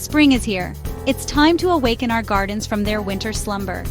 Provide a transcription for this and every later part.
Spring is here. It's time to awaken our gardens from their winter slumber.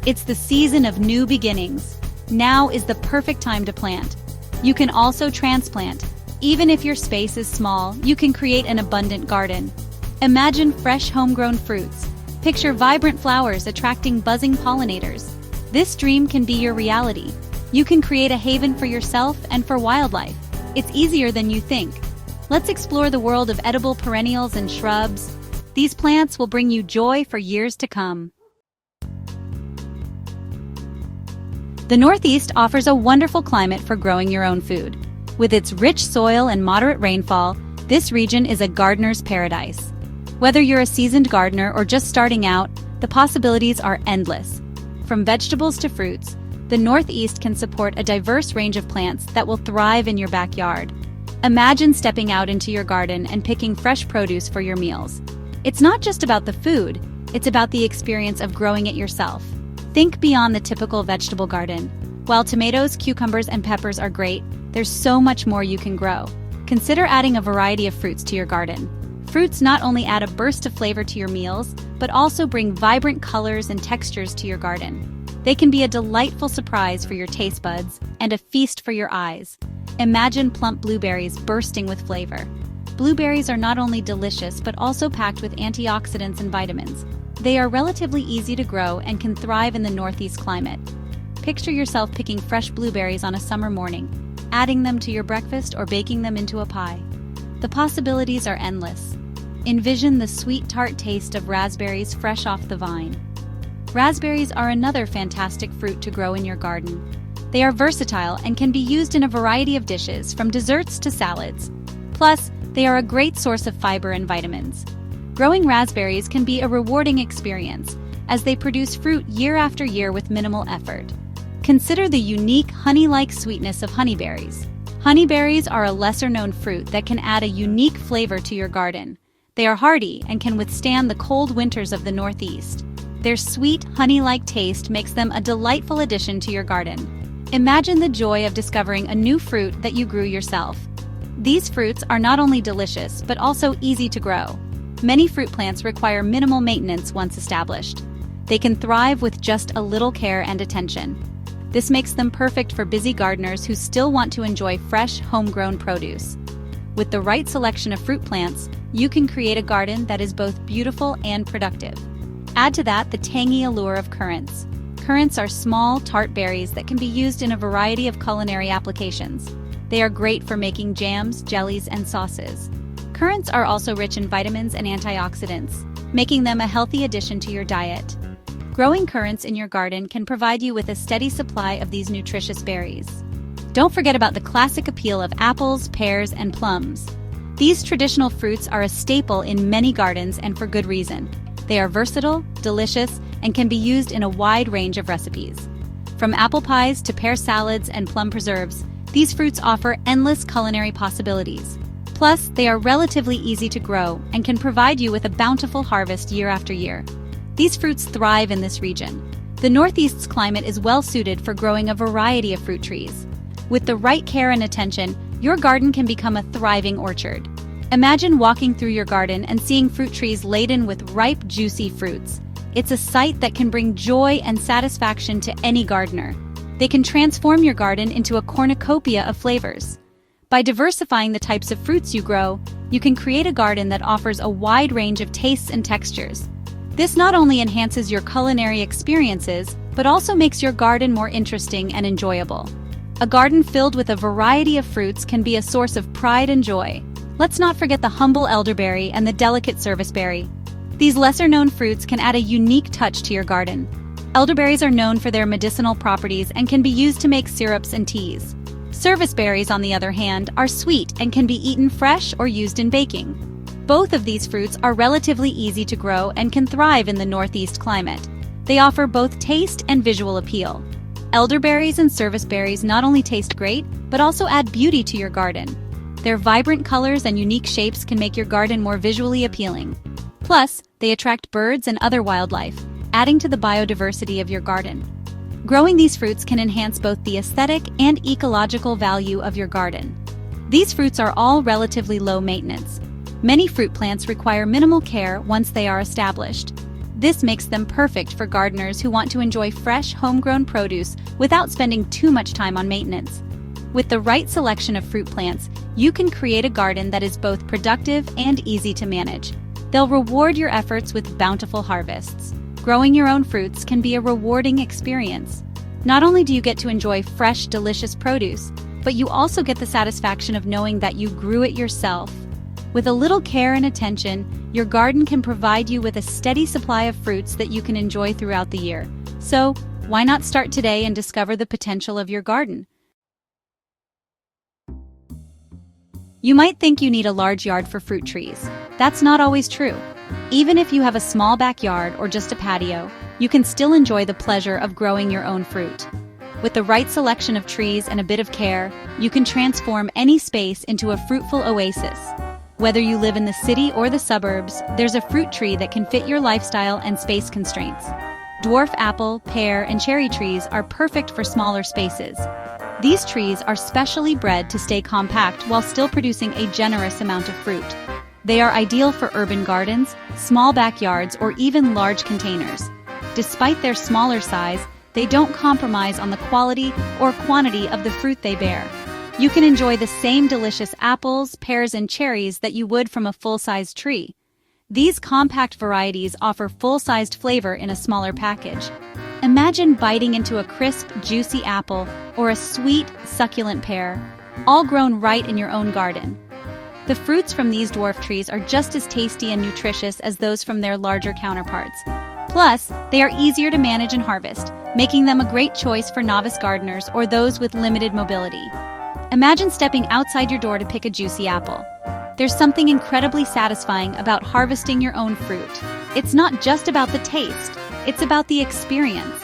It's the season of new beginnings. Now is the perfect time to plant. You can also transplant. Even if your space is small, you can create an abundant garden. Imagine fresh homegrown fruits. Picture vibrant flowers attracting buzzing pollinators. This dream can be your reality. You can create a haven for yourself and for wildlife. It's easier than you think. Let's explore the world of edible perennials and shrubs. These plants will bring you joy for years to come. The Northeast offers a wonderful climate for growing your own food. With its rich soil and moderate rainfall, this region is a gardener's paradise. Whether you're a seasoned gardener or just starting out, the possibilities are endless. From vegetables to fruits, the Northeast can support a diverse range of plants that will thrive in your backyard. Imagine stepping out into your garden and picking fresh produce for your meals. It's not just about the food, it's about the experience of growing it yourself. Think beyond the typical vegetable garden. While tomatoes, cucumbers, and peppers are great, there's so much more you can grow. Consider adding a variety of fruits to your garden. Fruits not only add a burst of flavor to your meals, but also bring vibrant colors and textures to your garden. They can be a delightful surprise for your taste buds and a feast for your eyes. Imagine plump blueberries bursting with flavor. Blueberries are not only delicious but also packed with antioxidants and vitamins. They are relatively easy to grow and can thrive in the Northeast climate. Picture yourself picking fresh blueberries on a summer morning, adding them to your breakfast or baking them into a pie. The possibilities are endless. Envision the sweet tart taste of raspberries fresh off the vine. Raspberries are another fantastic fruit to grow in your garden. They are versatile and can be used in a variety of dishes, from desserts to salads. Plus, they are a great source of fiber and vitamins. Growing raspberries can be a rewarding experience, as they produce fruit year after year with minimal effort. Consider the unique honey-like sweetness of honeyberries. Honeyberries are a lesser-known fruit that can add a unique flavor to your garden. They are hardy and can withstand the cold winters of the Northeast. Their sweet, honey-like taste makes them a delightful addition to your garden. Imagine the joy of discovering a new fruit that you grew yourself. These fruits are not only delicious, but also easy to grow. Many fruit plants require minimal maintenance once established. They can thrive with just a little care and attention. This makes them perfect for busy gardeners who still want to enjoy fresh, homegrown produce. With the right selection of fruit plants, you can create a garden that is both beautiful and productive. Add to that the tangy allure of currants. Currants are small, tart berries that can be used in a variety of culinary applications. They are great for making jams, jellies, and sauces. Currants are also rich in vitamins and antioxidants, making them a healthy addition to your diet. Growing currants in your garden can provide you with a steady supply of these nutritious berries. Don't forget about the classic appeal of apples, pears, and plums. These traditional fruits are a staple in many gardens, and for good reason. They are versatile, delicious, and can be used in a wide range of recipes. From apple pies to pear salads and plum preserves, these fruits offer endless culinary possibilities. Plus, they are relatively easy to grow and can provide you with a bountiful harvest year after year. These fruits thrive in this region. The Northeast's climate is well suited for growing a variety of fruit trees. With the right care and attention, your garden can become a thriving orchard. Imagine walking through your garden and seeing fruit trees laden with ripe, juicy fruits. It's a sight that can bring joy and satisfaction to any gardener. They can transform your garden into a cornucopia of flavors. By diversifying the types of fruits you grow, you can create a garden that offers a wide range of tastes and textures. This not only enhances your culinary experiences, but also makes your garden more interesting and enjoyable. A garden filled with a variety of fruits can be a source of pride and joy. Let's not forget the humble elderberry and the delicate serviceberry. These lesser-known fruits can add a unique touch to your garden. Elderberries are known for their medicinal properties and can be used to make syrups and teas. Serviceberries, on the other hand, are sweet and can be eaten fresh or used in baking. Both of these fruits are relatively easy to grow and can thrive in the Northeast climate. They offer both taste and visual appeal. Elderberries and serviceberries not only taste great, but also add beauty to your garden. Their vibrant colors and unique shapes can make your garden more visually appealing. Plus, they attract birds and other wildlife, adding to the biodiversity of your garden. Growing these fruits can enhance both the aesthetic and ecological value of your garden. These fruits are all relatively low maintenance, Many fruit plants require minimal care once they are established. This makes them perfect for gardeners who want to enjoy fresh, homegrown produce without spending too much time on maintenance. With the right selection of fruit plants, you can create a garden that is both productive and easy to manage. They'll reward your efforts with bountiful harvests. Growing your own fruits can be a rewarding experience. Not only do you get to enjoy fresh, delicious produce, but you also get the satisfaction of knowing that you grew it yourself. With a little care and attention, your garden can provide you with a steady supply of fruits that you can enjoy throughout the year. So, why not start today and discover the potential of your garden? You might think you need a large yard for fruit trees. That's not always true. Even if you have a small backyard or just a patio, you can still enjoy the pleasure of growing your own fruit. With the right selection of trees and a bit of care, you can transform any space into a fruitful oasis. Whether you live in the city or the suburbs, there's a fruit tree that can fit your lifestyle and space constraints. Dwarf apple, pear, and cherry trees are perfect for smaller spaces. These trees are specially bred to stay compact while still producing a generous amount of fruit. They are ideal for urban gardens, small backyards, or even large containers. Despite their smaller size, they don't compromise on the quality or quantity of the fruit they bear. You can enjoy the same delicious apples, pears, and cherries that you would from a full-sized tree. These compact varieties offer full-sized flavor in a smaller package. Imagine biting into a crisp, juicy apple or a sweet, succulent pear, all grown right in your own garden. The fruits from these dwarf trees are just as tasty and nutritious as those from their larger counterparts. Plus, they are easier to manage and harvest, making them a great choice for novice gardeners or those with limited mobility. Imagine stepping outside your door to pick a juicy apple. There's something incredibly satisfying about harvesting your own fruit. It's not just about the taste, it's about the experience.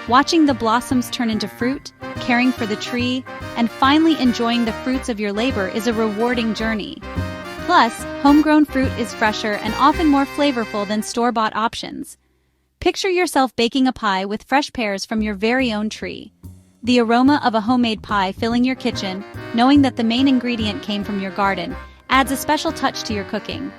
Watching the blossoms turn into fruit, caring for the tree, and finally enjoying the fruits of your labor is a rewarding journey. Plus, homegrown fruit is fresher and often more flavorful than store-bought options. Picture yourself baking a pie with fresh pears from your very own tree. The aroma of a homemade pie filling your kitchen, knowing that the main ingredient came from your garden, adds a special touch to your cooking.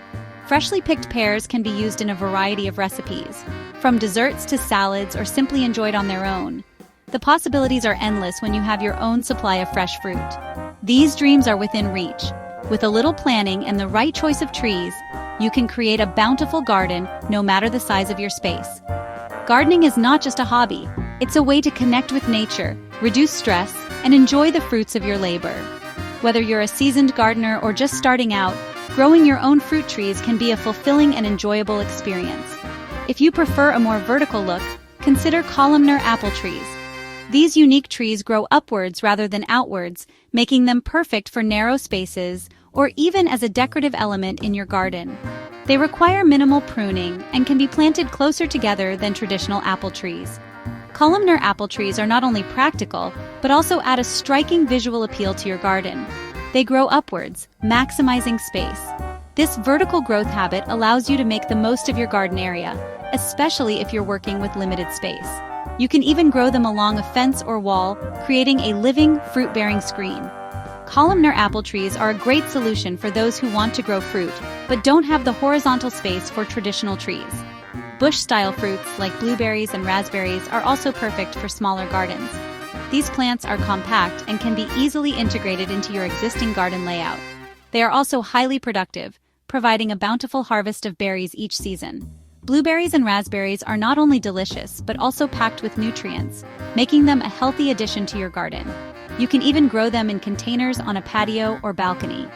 Freshly picked pears can be used in a variety of recipes, from desserts to salads or simply enjoyed on their own. The possibilities are endless when you have your own supply of fresh fruit. These dreams are within reach. With a little planning and the right choice of trees, you can create a bountiful garden no matter the size of your space. Gardening is not just a hobby, it's a way to connect with nature, reduce stress, and enjoy the fruits of your labor. Whether you're a seasoned gardener or just starting out, growing your own fruit trees can be a fulfilling and enjoyable experience. If you prefer a more vertical look, consider columnar apple trees. These unique trees grow upwards rather than outwards, making them perfect for narrow spaces or even as a decorative element in your garden. They require minimal pruning and can be planted closer together than traditional apple trees. Columnar apple trees are not only practical, but also add a striking visual appeal to your garden. They grow upwards, maximizing space. This vertical growth habit allows you to make the most of your garden area, especially if you're working with limited space. You can even grow them along a fence or wall, creating a living, fruit-bearing screen. Columnar apple trees are a great solution for those who want to grow fruit, but don't have the horizontal space for traditional trees. Bush-style fruits like blueberries and raspberries are also perfect for smaller gardens. These plants are compact and can be easily integrated into your existing garden layout. They are also highly productive, providing a bountiful harvest of berries each season. Blueberries and raspberries are not only delicious, but also packed with nutrients, making them a healthy addition to your garden. You can even grow them in containers on a patio or balcony.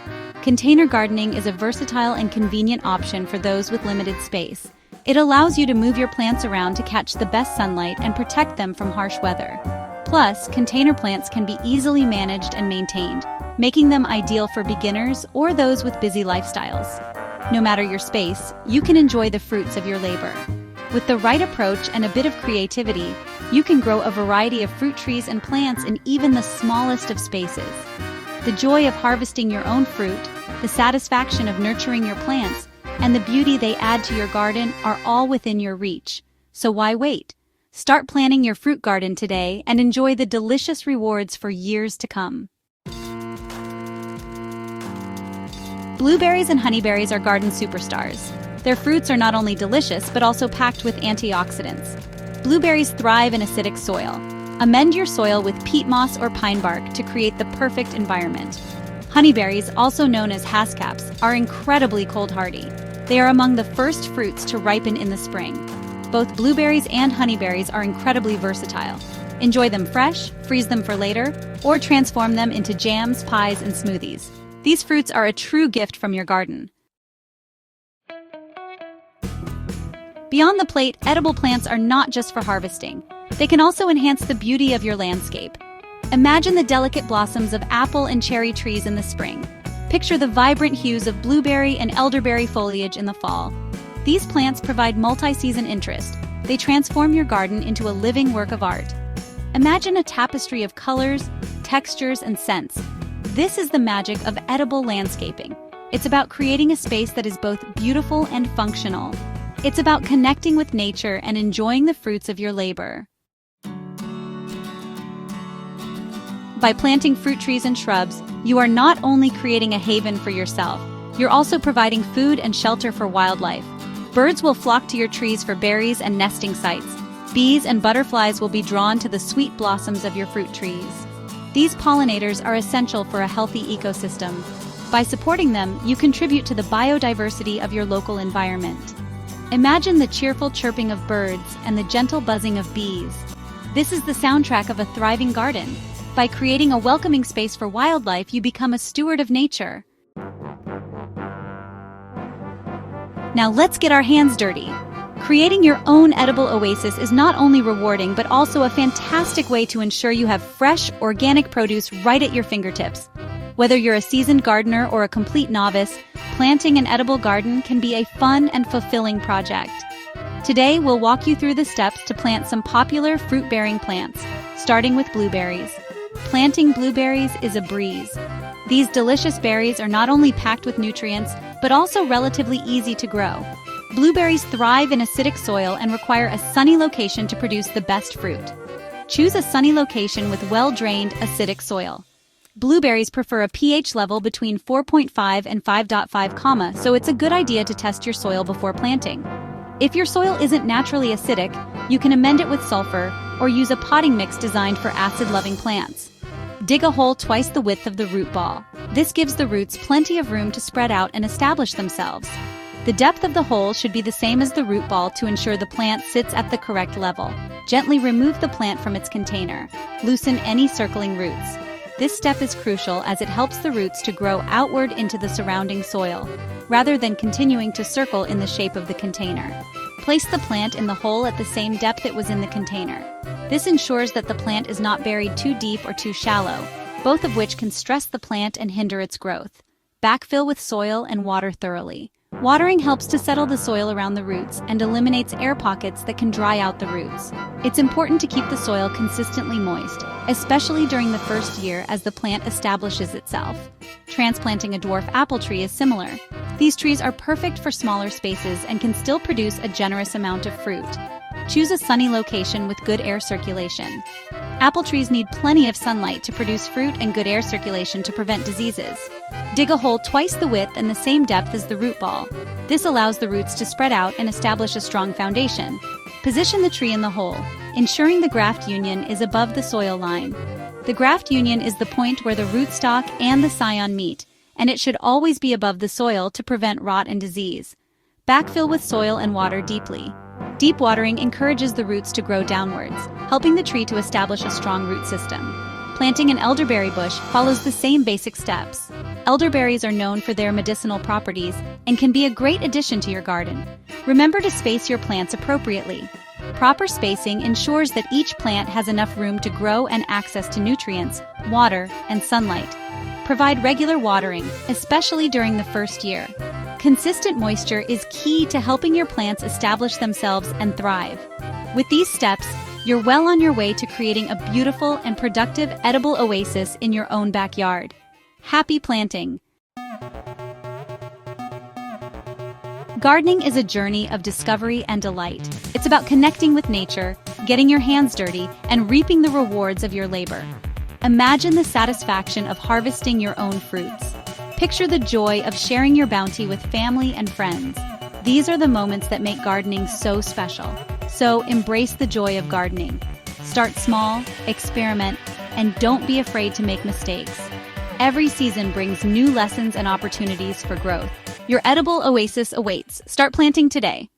Container gardening is a versatile and convenient option for those with limited space. It allows you to move your plants around to catch the best sunlight and protect them from harsh weather. Plus, container plants can be easily managed and maintained, making them ideal for beginners or those with busy lifestyles. No matter your space, you can enjoy the fruits of your labor. With the right approach and a bit of creativity, you can grow a variety of fruit trees and plants in even the smallest of spaces. The joy of harvesting your own fruit, the satisfaction of nurturing your plants, and the beauty they add to your garden are all within your reach. So why wait? Start planning your fruit garden today and enjoy the delicious rewards for years to come. Blueberries and honeyberries are garden superstars. Their fruits are not only delicious but also packed with antioxidants. Blueberries thrive in acidic soil. Amend your soil with peat moss or pine bark to create the perfect environment. Honeyberries, also known as haskaps, are incredibly cold-hardy. They are among the first fruits to ripen in the spring. Both blueberries and honeyberries are incredibly versatile. Enjoy them fresh, freeze them for later, or transform them into jams, pies, and smoothies. These fruits are a true gift from your garden. Beyond the plate, edible plants are not just for harvesting. They can also enhance the beauty of your landscape. Imagine the delicate blossoms of apple and cherry trees in the spring. Picture the vibrant hues of blueberry and elderberry foliage in the fall. These plants provide multi-season interest. They transform your garden into a living work of art. Imagine a tapestry of colors, textures, and scents. This is the magic of edible landscaping. It's about creating a space that is both beautiful and functional. It's about connecting with nature and enjoying the fruits of your labor. By planting fruit trees and shrubs, you are not only creating a haven for yourself, you're also providing food and shelter for wildlife. Birds will flock to your trees for berries and nesting sites. Bees and butterflies will be drawn to the sweet blossoms of your fruit trees. These pollinators are essential for a healthy ecosystem. By supporting them, you contribute to the biodiversity of your local environment. Imagine the cheerful chirping of birds and the gentle buzzing of bees. This is the soundtrack of a thriving garden. By creating a welcoming space for wildlife, you become a steward of nature. Now let's get our hands dirty. Creating your own edible oasis is not only rewarding but also a fantastic way to ensure you have fresh, organic produce right at your fingertips. Whether you're a seasoned gardener or a complete novice, planting an edible garden can be a fun and fulfilling project. Today, we'll walk you through the steps to plant some popular fruit-bearing plants, starting with blueberries. Planting blueberries is a breeze. These delicious berries are not only packed with nutrients, but also relatively easy to grow. Blueberries thrive in acidic soil and require a sunny location to produce the best fruit. Choose a sunny location with well-drained, acidic soil. Blueberries prefer a pH level between 4.5 and 5.5, so it's a good idea to test your soil before planting. If your soil isn't naturally acidic, you can amend it with sulfur or use a potting mix designed for acid-loving plants. Dig a hole twice the width of the root ball. This gives the roots plenty of room to spread out and establish themselves. The depth of the hole should be the same as the root ball to ensure the plant sits at the correct level. Gently remove the plant from its container. Loosen any circling roots. This step is crucial as it helps the roots to grow outward into the surrounding soil, rather than continuing to circle in the shape of the container. Place the plant in the hole at the same depth it was in the container. This ensures that the plant is not buried too deep or too shallow, both of which can stress the plant and hinder its growth. Backfill with soil and water thoroughly. Watering helps to settle the soil around the roots and eliminates air pockets that can dry out the roots. It's important to keep the soil consistently moist, especially during the first year as the plant establishes itself. Transplanting a dwarf apple tree is similar. These trees are perfect for smaller spaces and can still produce a generous amount of fruit. Choose a sunny location with good air circulation. Apple trees need plenty of sunlight to produce fruit and good air circulation to prevent diseases. Dig a hole twice the width and the same depth as the root ball. This allows the roots to spread out and establish a strong foundation. Position the tree in the hole, ensuring the graft union is above the soil line. The graft union is the point where the rootstock and the scion meet, and it should always be above the soil to prevent rot and disease. Backfill with soil and water deeply. Deep watering encourages the roots to grow downwards, helping the tree to establish a strong root system. Planting an elderberry bush follows the same basic steps. Elderberries are known for their medicinal properties and can be a great addition to your garden. Remember to space your plants appropriately. Proper spacing ensures that each plant has enough room to grow and access to nutrients, water, and sunlight. Provide regular watering, especially during the first year. Consistent moisture is key to helping your plants establish themselves and thrive. With these steps, you're well on your way to creating a beautiful and productive edible oasis in your own backyard. Happy planting! Gardening is a journey of discovery and delight. It's about connecting with nature, getting your hands dirty, and reaping the rewards of your labor. Imagine the satisfaction of harvesting your own fruits. Picture the joy of sharing your bounty with family and friends. These are the moments that make gardening so special. So embrace the joy of gardening. Start small, experiment, and don't be afraid to make mistakes. Every season brings new lessons and opportunities for growth. Your edible oasis awaits. Start planting today.